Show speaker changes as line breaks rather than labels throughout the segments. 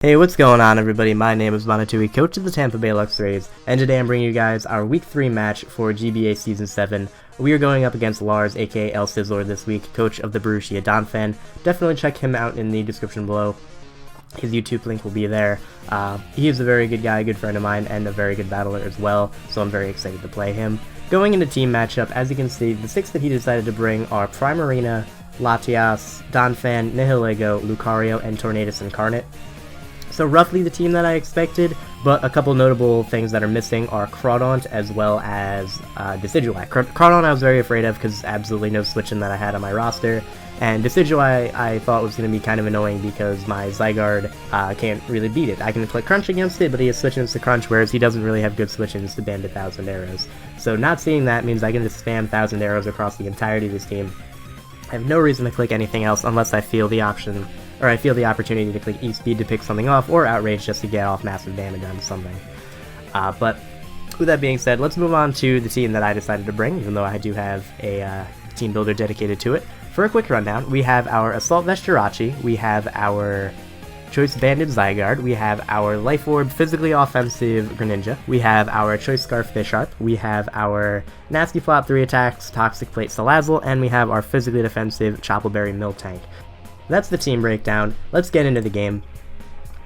Hey, what's going on, everybody? My name is Monotui, coach of the Tampa Bay Luxrays, and today I'm bringing you guys our Week 3 match for GBA Season 7. We are going up against Lars, aka El Sizzler, this week, coach of the Borussia Donphan. Definitely check him out in the description below. His YouTube link will be there. He is a very good guy, a good friend of mine, and a very good battler as well, so I'm very excited to play him. Going into team matchup, as you can see, the 6 that he decided to bring are Primarina, Latias, Donphan, Nihilego, Lucario, and Tornadus Incarnate. So roughly the team that I expected, but a couple notable things that are missing are Crawdaunt as well as Decidueye. Crawdaunt I was very afraid of because absolutely no switching that I had on my roster, and Decidueye I thought was going to be kind of annoying because my Zygarde can't really beat it. I can click Crunch against it, but he has switch-ins to Crunch, whereas he doesn't really have good switch-ins to Bandit 1000 Arrows. So not seeing that means I can just spam 1000 Arrows across the entirety of this team. I have no reason to click anything else unless I feel the option, or I feel the opportunity to click E-Speed to pick something off, or Outrage just to get off massive damage on something. But with that being said, let's move on to the team that I decided to bring, even though I do have a team builder dedicated to it. For a quick rundown, we have our Assault Vest Jirachi, we have our Choice Banded Zygarde, we have our Life Orb Physically Offensive Greninja, we have our Choice Scarf Bisharp, we have our Nasty Plot 3 attacks Toxic Plate Salazzle, and we have our Physically Defensive Choppleberry Miltank. That's the team breakdown. Let's get into the game.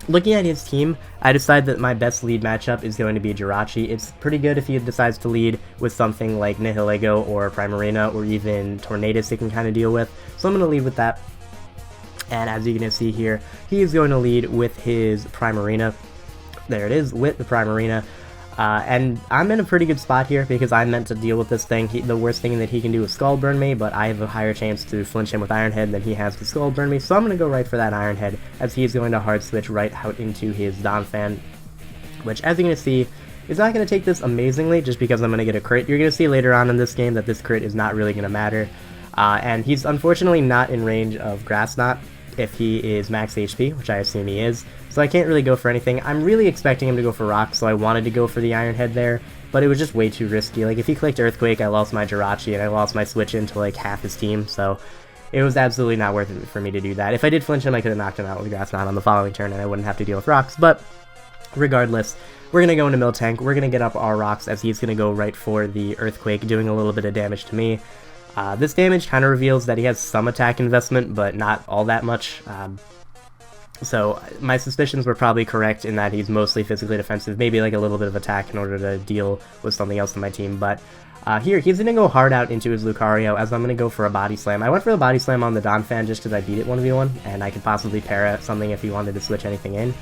Looking at his team, I decided that my best lead matchup is going to be Jirachi. It's pretty good if he decides to lead with something like Nihilego or Primarina or even Tornadus he can kind of deal with. So I'm going to lead with that. And as you can see here, he is going to lead with his Primarina. There it is, with the Primarina. And I'm in a pretty good spot here because I meant to deal with this thing. The worst thing that he can do is Skull Burn me, but I have a higher chance to flinch him with Iron Head than he has to Skull Burn me, so I'm going to go right for that Iron Head, as he is going to hard switch right out into his Donphan, which, as you're going to see, is not going to take this amazingly just because I'm going to get a crit. You're going to see later on in this game that this crit is not really going to matter, and he's unfortunately not in range of Grass Knot if he is max HP, which I assume he is, so I can't really go for anything. I'm really expecting him to go for Rock, so I wanted to go for the Iron Head there, but it was just way too risky. Like, if he clicked Earthquake, I lost my Jirachi, and I lost my switch into, like, half his team, so it was absolutely not worth it for me to do that. If I did flinch him, I could have knocked him out with Grass Knot on the following turn, and I wouldn't have to deal with Rocks, but regardless, we're going to go into Miltank, we're going to get up our Rocks, as he's going to go right for the Earthquake, doing a little bit of damage to me. This damage kind of reveals that he has some attack investment, but not all that much. So my suspicions were probably correct in that he's mostly physically defensive, maybe like a little bit of attack in order to deal with something else in my team. But here, he's going to go hard out into his Lucario, as I'm going to go for a Body Slam. I went for the Body Slam on the Donphan just because I beat it 1v1, and I could possibly para something if he wanted to switch anything in.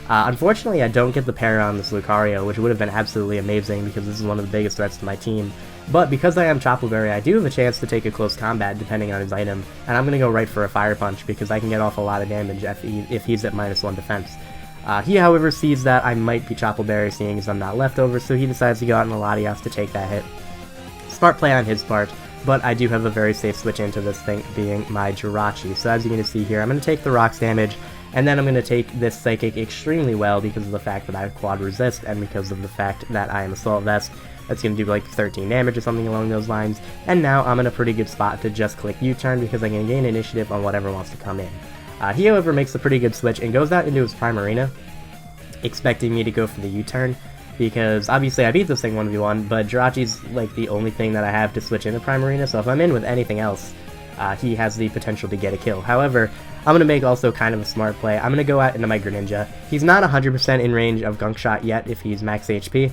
Unfortunately, I don't get the para on this Lucario, which would have been absolutely amazing because this is one of the biggest threats to my team. But because I am Choppleberry, I do have a chance to take a close combat depending on his item, and I'm going to go right for a Fire Punch because I can get off a lot of damage if he's at -1 defense. He, however, sees that I might be Choppleberry, seeing as I'm not leftover, so he decides to go out in Latias to take that hit. Smart play on his part, but I do have a very safe switch into this thing being my Jirachi. So as you're going to see here, I'm going to take the Rocks damage, and then I'm going to take this Psychic extremely well because of the fact that I have Quad Resist, and because of the fact that I am Assault Vest. That's going to do like 13 damage or something along those lines, and now I'm in a pretty good spot to just click U-turn because I can gain initiative on whatever wants to come in. He, however, makes a pretty good switch and goes out into his Primarina, expecting me to go for the U-turn, because obviously I beat this thing 1v1, but Jirachi's like the only thing that I have to switch into Primarina, so if I'm in with anything else, he has the potential to get a kill. However, I'm going to make also kind of a smart play. I'm going to go out into my Greninja. He's not 100% in range of Gunk Shot yet if he's max HP.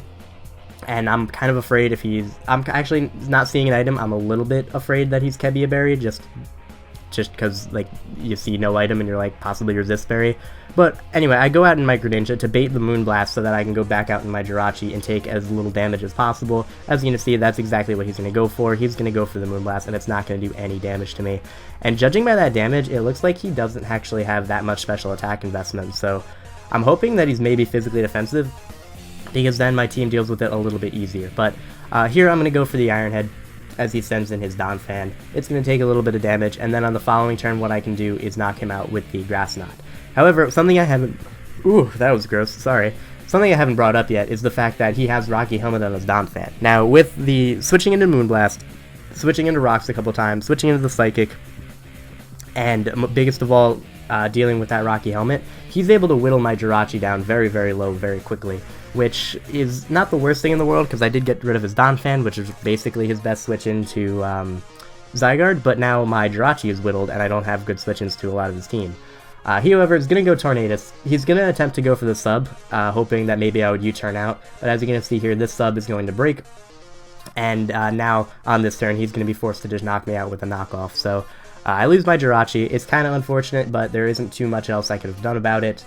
And I'm kind of afraid if he's... I'm actually not seeing an item. I'm a little bit afraid that he's Kebia Berry, just because, like, you see no item and you're like, possibly Resist Berry. But anyway, I go out in my Greninja to bait the Moonblast so that I can go back out in my Jirachi and take as little damage as possible. As you're going to see, that's exactly what he's going to go for. He's going to go for the Moonblast, and it's not going to do any damage to me. And judging by that damage, it looks like he doesn't actually have that much special attack investment. So I'm hoping that he's maybe physically defensive, because then my team deals with it a little bit easier. But here I'm going to go for the Iron Head as he sends in his Donphan. It's going to take a little bit of damage, and then on the following turn what I can do is knock him out with the Grass Knot. However, something I haven't... Ooh, that was gross, sorry. Something I haven't brought up yet is the fact that he has Rocky Helmet on his Donphan. Now, with the switching into Moonblast, switching into Rocks a couple times, switching into the Psychic, and biggest of all, dealing with that Rocky Helmet, he's able to whittle my Jirachi down very, very low very quickly, which is not the worst thing in the world, because I did get rid of his Donphan, which is basically his best switch into Zygarde, but now my Jirachi is whittled, and I don't have good switch-ins to a lot of his team. He, however, is going to go Tornadus. He's going to attempt to go for the sub, hoping that maybe I would U-turn out, but as you're going to see here, this sub is going to break, and now on this turn, he's going to be forced to just knock me out with a knockoff, so I lose my Jirachi. It's kind of unfortunate, but there isn't too much else I could have done about it.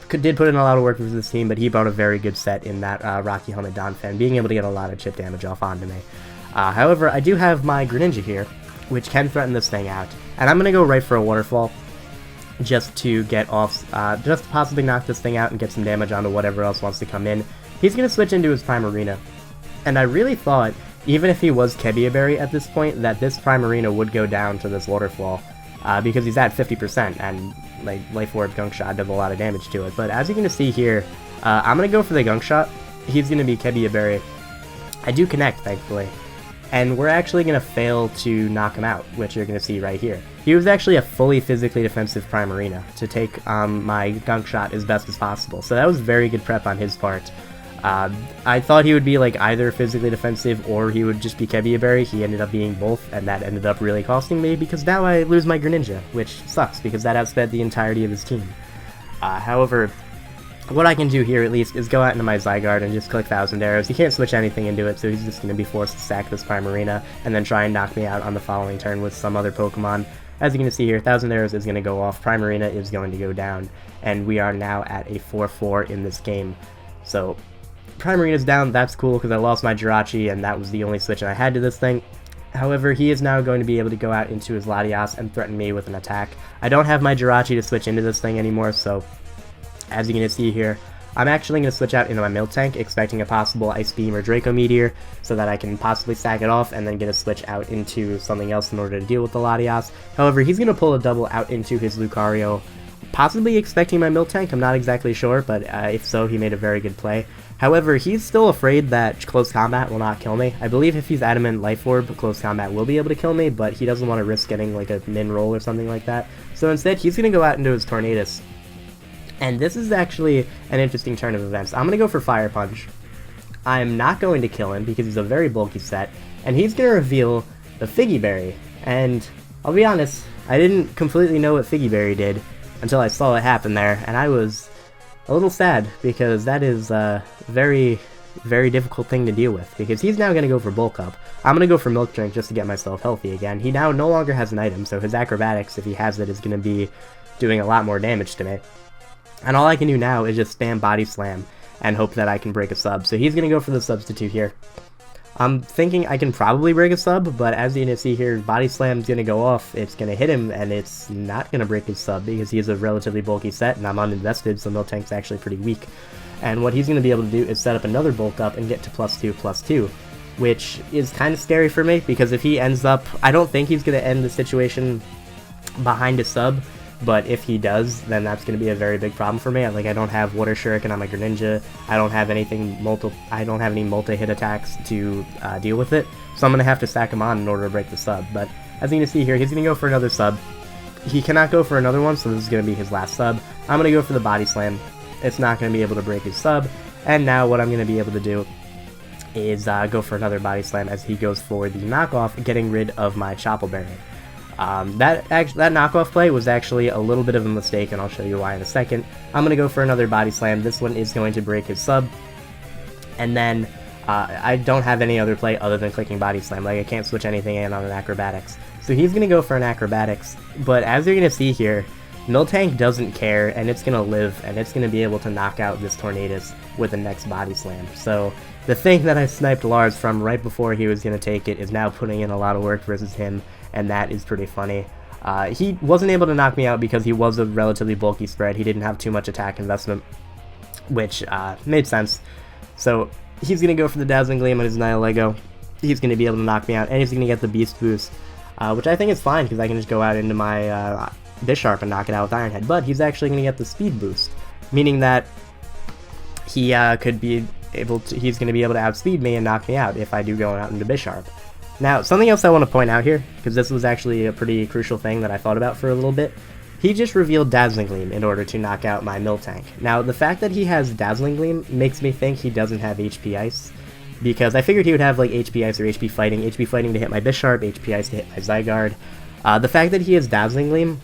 Did put in a lot of work for this team, but he brought a very good set in that Rocky Helmet Donphan, being able to get a lot of chip damage off onto me. However, I do have my Greninja here, which can threaten this thing out, and I'm going to go right for a Waterfall, just to get off, just to possibly knock this thing out and get some damage onto whatever else wants to come in. He's going to switch into his Primarina, and I really thought, even if he was Kebiaberry at this point, that this Primarina would go down to this Waterfall, because he's at 50%, and like Life Orb Gunk Shot does a lot of damage to it. But as you're going to see here, I'm going to go for the Gunk Shot. He's going to be Kebiaberry. I do connect, thankfully, and we're actually going to fail to knock him out, which you're going to see right here. He was actually a fully physically defensive Primarina to take my Gunk Shot as best as possible, so that was very good prep on his part. I thought he would be like either physically defensive or he would just be Kebiaberry. He ended up being both, and that ended up really costing me because now I lose my Greninja, which sucks because that outsped the entirety of his team. However, what I can do here at least is go out into my Zygarde and just click 1000 Arrows. He can't switch anything into it, so he's just going to be forced to sack this Primarina and then try and knock me out on the following turn with some other Pokemon. As you can see here, 1000 Arrows is going to go off, Primarina is going to go down, and we are now at a 4-4 in this game. So Primarina's down, that's cool because I lost my Jirachi and that was the only switch I had to this thing. However, he is now going to be able to go out into his Latias and threaten me with an attack. I don't have my Jirachi to switch into this thing anymore, so as you're going to see here, I'm actually going to switch out into my Miltank, expecting a possible Ice Beam or Draco Meteor, so that I can possibly sack it off and then get a switch out into something else in order to deal with the Latias. However, he's going to pull a double out into his Lucario, possibly expecting my Miltank, I'm not exactly sure, but if so, he made a very good play. However, he's still afraid that close combat will not kill me. I believe if he's Adamant Life Orb, close combat will be able to kill me, but he doesn't want to risk getting like a min roll or something like that. So instead, he's going to go out into his Tornadus. And this is actually an interesting turn of events. I'm going to go for Fire Punch. I'm not going to kill him because he's a very bulky set, and he's going to reveal the Figgy Berry. And I'll be honest, I didn't completely know what Figgy Berry did until I saw it happen there, and I was a little sad because that is a very, very difficult thing to deal with, because he's now going to go for Bulk Up. I'm going to go for Milk Drink just to get myself healthy again. He now no longer has an item, so his Acrobatics, if he has it, is going to be doing a lot more damage to me. And all I can do now is just spam Body Slam and hope that I can break a sub. So he's going to go for the substitute here. I'm thinking I can probably break a sub, but as you're going to see here, Body Slam's going to go off, it's going to hit him, and it's not going to break his sub because he is a relatively bulky set, and I'm uninvested, so Miltank's actually pretty weak. And what he's going to be able to do is set up another Bulk Up and get to +2/+2, which is kind of scary for me, because if he ends up, I don't think he's going to end the situation behind a sub, but if he does, then that's going to be a very big problem for me. Like, I don't have Water Shuriken on my Greninja, I don't have anything I don't have any multi-hit attacks to deal with it, so I'm going to have to stack him on in order to break the sub. But as you can see here, he's going to go for another sub. He cannot go for another one, so this is going to be his last sub. I'm going to go for the Body Slam. It's not going to be able to break his sub, and now what I'm going to be able to do is go for another Body Slam as he goes for the knockoff, getting rid of my Chople Berry. That knockoff play was actually a little bit of a mistake, and I'll show you why in a second. I'm going to go for another Body Slam. This one is going to break his sub, and then I don't have any other play other than clicking Body Slam. Like, I can't switch anything in on an Acrobatics. So he's going to go for an Acrobatics, but as you're going to see here, Miltank doesn't care, and it's going to live, and it's going to be able to knock out this Tornadus with the next Body Slam. So the thing that I sniped Lars from right before he was going to take it is now putting in a lot of work versus him, and that is pretty funny. He wasn't able to knock me out because he was a relatively bulky spread. He didn't have too much attack investment, which made sense. So he's going to go for the Dazzling Gleam on his Nihilego. He's going to be able to knock me out, and he's going to get the Beast Boost, which I think is fine because I can just go out into my Bisharp and knock it out with Iron Head. But he's actually going to get the Speed Boost, meaning that he he's going to be able to outspeed me and knock me out if I do go out into Bisharp. Now, something else I want to point out here, because this was actually a pretty crucial thing that I thought about for a little bit. he just revealed Dazzling Gleam in order to knock out my Miltank. Now, the fact that he has Dazzling Gleam makes me think he doesn't have HP Ice, because I figured he would have like HP Ice or HP Fighting to hit my Bisharp, HP Ice to hit my Zygarde. The fact that he has Dazzling Gleam,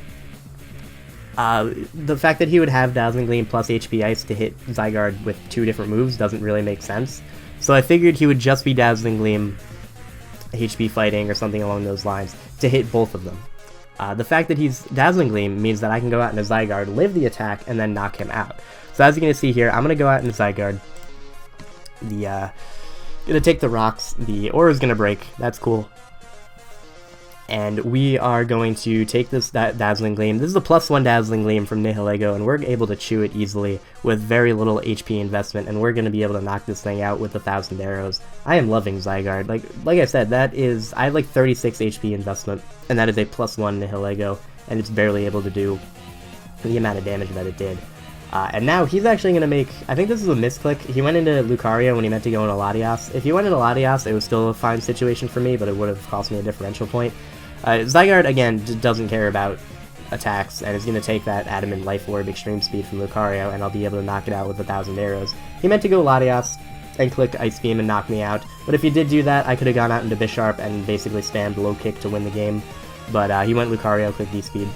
the fact that he would have Dazzling Gleam plus HP Ice to hit Zygarde with 2 different moves doesn't really make sense. So I figured he would just be Dazzling Gleam, HP Fighting, or something along those lines to hit both of them. The fact that he's Dazzling Gleam means that I can go out in a Zygarde, live the attack, and then knock him out. So as you're going to see here, I'm going to go out in a Zygarde. Gonna take the rocks, the Aura's gonna break, that's cool. And we are going to take that Dazzling Gleam. This is a +1 Dazzling Gleam from Nihilego, and we're able to chew it easily with very little HP investment, and we're going to be able to knock this thing out with 1,000 arrows. I am loving Zygarde. Like I said, I have like 36 HP investment, and that is a +1 Nihilego, and it's barely able to do the amount of damage that it did. And now he's actually going to make, I think this is a misclick. He went into Lucario when he meant to go into Latias. If he went into Latias, it was still a fine situation for me, but it would have cost me a differential point. Zygarde, again, doesn't care about attacks, and is going to take that Adamant Life Orb Extreme Speed from Lucario, and I'll be able to knock it out with 1,000 arrows. He meant to go Latias and click Ice Beam and knock me out, but if he did do that, I could have gone out into Bisharp and basically spammed Low Kick to win the game, but he went Lucario, click D-Speed.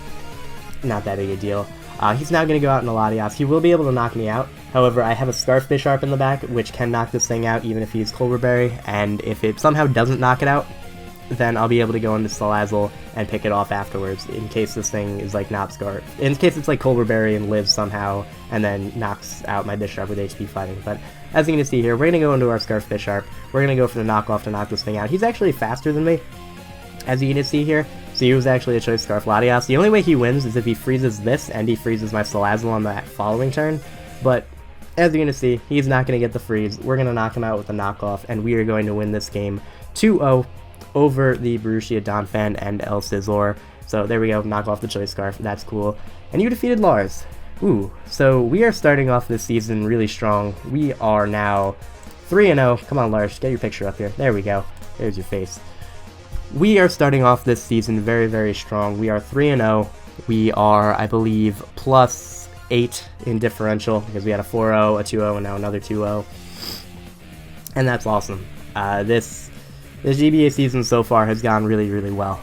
Not that big a deal. He's now going to go out in a Latias. He will be able to knock me out. However, I have a Scarf Bisharp in the back, which can knock this thing out even if he's Colbur Berry, and if it somehow doesn't knock it out, then I'll be able to go into Salazzle and pick it off afterwards, in case this thing is like not Scarf. In case it's like Colbur Berry and lives somehow, and then knocks out my Bisharp with HP Fighting. But as you can see here, we're going to go into our Scarf Bisharp. We're going to go for the knockoff to knock this thing out. He's actually faster than me, as you can see here. So he was actually a choice Scarf Latias. The only way he wins is if he freezes this and he freezes my Salazzle on that following turn. But as you're going to see, he's not going to get the freeze. We're going to knock him out with a knockoff, and we are going to win this game 2-0 over the Borussia Donphan and El Scizor. So there we go, knock off the choice Scarf. That's cool. And you defeated Lars. Ooh, so we are starting off this season really strong. We are now 3-0. Come on, Lars, get your picture up here. There we go. There's your face. We are starting off this season very, very strong. We are 3-0. We are, I believe, +8 in differential, because we had a 4-0, a 2-0, and now another 2-0. And that's awesome. This GBA season so far has gone really, really well.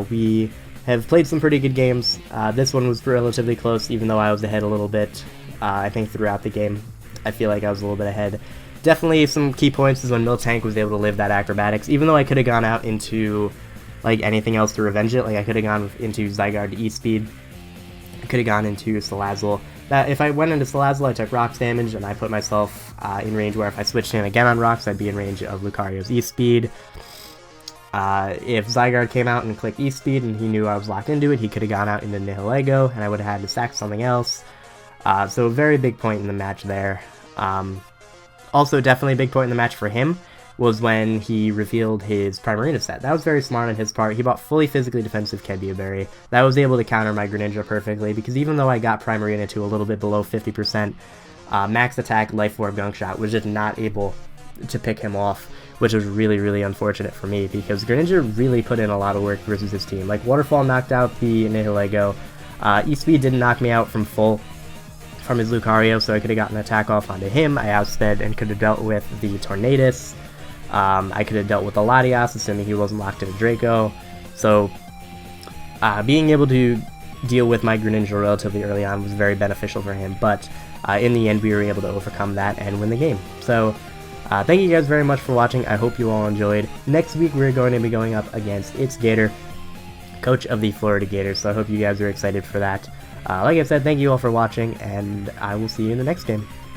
We have played some pretty good games. This one was relatively close, even though I was ahead a little bit. I think throughout the game, I feel like I was a little bit ahead. Definitely some key points is when Miltank was able to live that Acrobatics, even though I could have gone out into like anything else to revenge it. Like I could have gone into Zygarde to E-Speed. I could have gone into Salazzle. That if I went into Salazzle, I took Rocks damage, and I put myself in range where if I switched in again on Rocks, I'd be in range of Lucario's E-Speed. If Zygarde came out and clicked E-Speed and he knew I was locked into it, he could have gone out into Nihilego, and I would have had to sack something else. So a very big point in the match there. Also, definitely a big point in the match for him was when he revealed his Primarina set. That was very smart on his part. He bought fully physically defensive Kedbia Berry. That was able to counter my Greninja perfectly, because even though I got Primarina to a little bit below 50%, max attack, Life Orb, Gunk Shot was just not able to pick him off, which was really, really unfortunate for me, because Greninja really put in a lot of work versus his team. Like, Waterfall knocked out the Nihilego. E-Speed didn't knock me out from his Lucario, so I could have gotten an attack off onto him. I outsped and could have dealt with the Tornadus. I could have dealt with the Latias, assuming he wasn't locked into Draco. So, being able to deal with my Greninja relatively early on was very beneficial for him, but in the end we were able to overcome that and win the game. So, thank you guys very much for watching. I hope you all enjoyed. Next week we're going to be going up against It's Gator, coach of the Florida Gators, so I hope you guys are excited for that. Like I said, thank you all for watching, and I will see you in the next game.